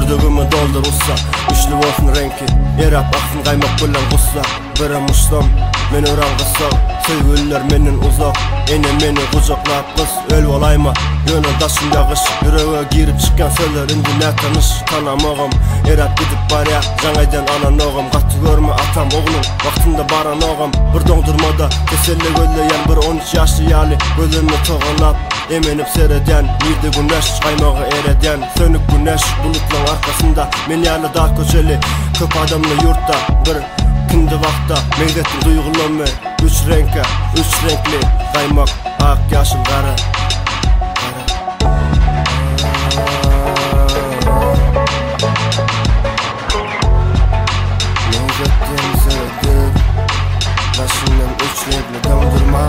Gürdügümü doldur ussa, güçlü olsun renki. Erap aksın kaymak bilen gussa. Bire muştam, men öran kıssa. Sevgililer menin uzak, ene meni kucaklap kız. Öl olayma, yönü daşın yağış. Yüreğe girip çıkan söyler indi ne tanış. Tanamağım, erap gidip barya. Janaydan anan oğum, katı görme atam oğlum. Vaktinde baran oğum, bir dondurmada keselle gölleyen bir 13 yaşlı yali. Gözümü toğanlap, emenip sereden. Mirdi güneş, kaymağı ereden. Sönük güneş, bulutlan arkasında. Men yalı dağ köşeli, köp adamlı yurtta. Bir kindi vakta, meylettim duygulanma. Üç renkli kaymak, ak, yaşıl, kara. Meylettim sevdim, başından üç renkli dondurma.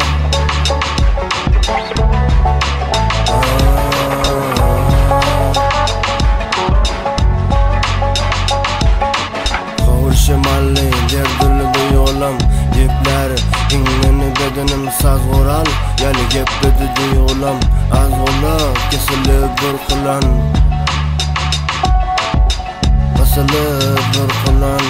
Kavur şemalli, derdülü duyulam. Yepleri, inleni bedenim saz oral. Yani yepleri duyulam. Az ola, kesili burkulan. Basılı burkulan.